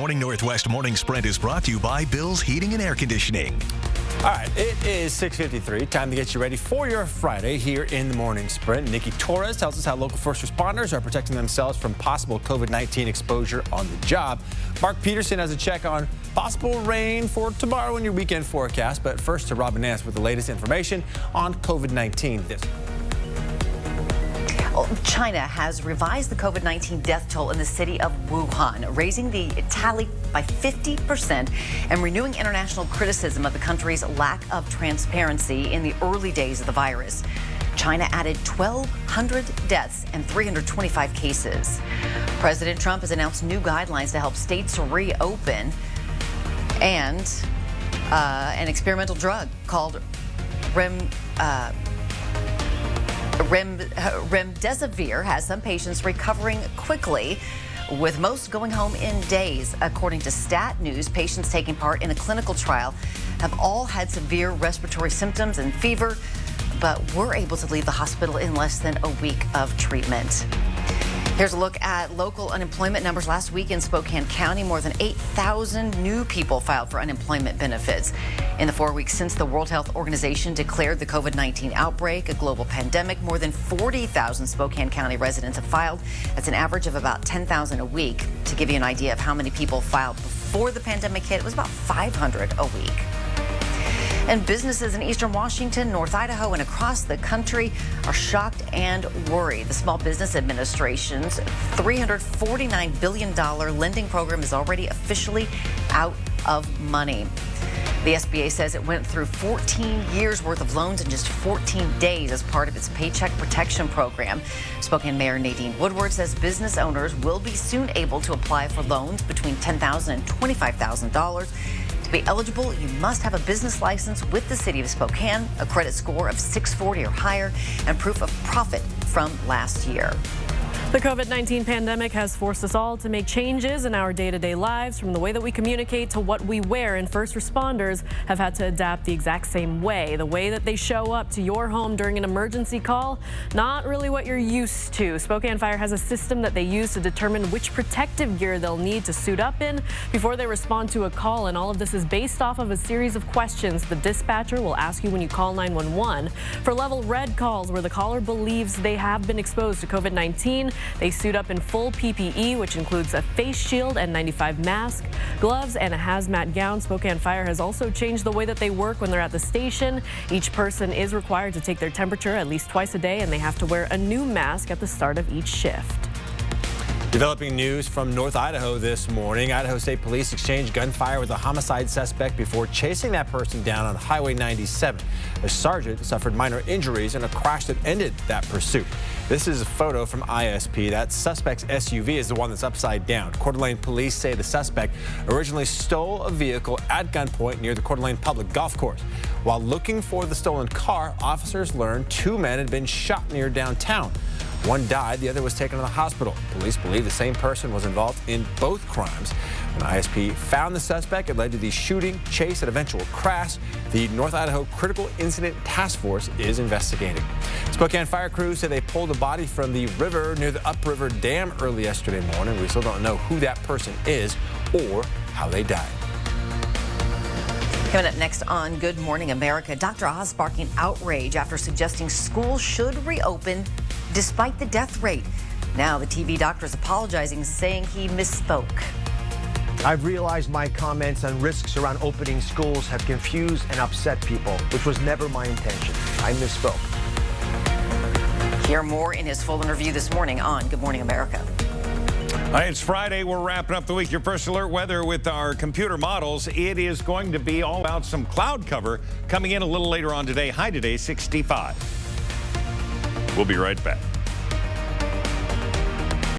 Morning Northwest Morning Sprint is brought to you by Bill's Heating and Air Conditioning. All right, it is 6:53. Time to get you ready for your Friday here in the Morning Sprint. Nikki Torres tells us how local first responders are protecting themselves from possible COVID-19 exposure on the job. Mark Peterson has a check on possible rain for tomorrow in your weekend forecast. But first to Robin Nance with the latest information on COVID-19. China has revised the COVID-19 death toll in the city of Wuhan, raising the tally by 50% and renewing international criticism of the country's lack of transparency in the early days of the virus. China added 1,200 deaths and 325 cases. President Trump has announced new guidelines to help states reopen, and an experimental drug called Remdesivir has some patients recovering quickly, with most going home in days. According to Stat News, patients taking part in a clinical trial have all had severe respiratory symptoms and fever, but were able to leave the hospital in less than a week of treatment. Here's a look at local unemployment numbers. Last week in Spokane County, more than 8,000 new people filed for unemployment benefits. In the 4 weeks since the World Health Organization declared the COVID-19 outbreak a global pandemic, more than 40,000 Spokane County residents have filed. That's an average of about 10,000 a week. To give you an idea of how many people filed before the pandemic hit, it was about 500 a week. And businesses in eastern Washington, North Idaho, and across the country are shocked and worried. The Small Business Administration's $349 billion lending program is already officially out of money. The SBA says it went through 14 years worth of loans in just 14 days as part of its Paycheck Protection Program. Spokane Mayor Nadine Woodward says business owners will be soon able to apply for loans between $10,000 and $25,000. To be eligible, you must have a business license with the City of Spokane, a credit score of 640 or higher, and proof of profit from last year. The COVID-19 pandemic has forced us all to make changes in our day-to-day lives, from the way that we communicate to what we wear, and first responders have had to adapt the exact same way. The way that they show up to your home during an emergency call, not really what you're used to. Spokane Fire has a system that they use to determine which protective gear they'll need to suit up in before they respond to a call, and all of this is based off of a series of questions the dispatcher will ask you when you call 911. For level red calls where the caller believes they have been exposed to COVID-19, they suit up in full PPE, which includes a face shield and 95 mask, gloves, and a hazmat gown. Spokane Fire has also changed the way that they work when they're at the station. Each person is required to take their temperature at least twice a day, and they have to wear a new mask at the start of each shift. Developing news from North Idaho this morning. Idaho State Police exchanged gunfire with a homicide suspect before chasing that person down on Highway 97. A sergeant suffered minor injuries in a crash that ended that pursuit. This is a photo from ISP. That suspect's SUV is the one that's upside down. Coeur d'Alene police say the suspect originally stole a vehicle at gunpoint near the Coeur d'Alene Public Golf Course. While looking for the stolen car, officers learned two men had been shot near downtown. One died, the other was taken to the hospital. Police believe the same person was involved in both crimes. When ISP found the suspect, it led to the shooting, chase, and eventual crash. The North Idaho Critical Incident Task Force is investigating. Spokane fire crews say they pulled a body from the river near the Upriver Dam early yesterday morning. We still don't know who that person is or how they died. Coming up next on Good Morning America, Dr. Oz sparking outrage after suggesting schools should reopen despite the death rate. Now the TV doctor is apologizing, saying he misspoke. I've realized my comments on risks around opening schools have confused and upset people, which was never my intention. I misspoke. Hear more in his full interview this morning on Good Morning America. All right, it's Friday. We're wrapping up the week. Your first alert weather with our computer models. It is going to be all about some cloud cover coming in a little later on today. High today, 65. We'll be right back.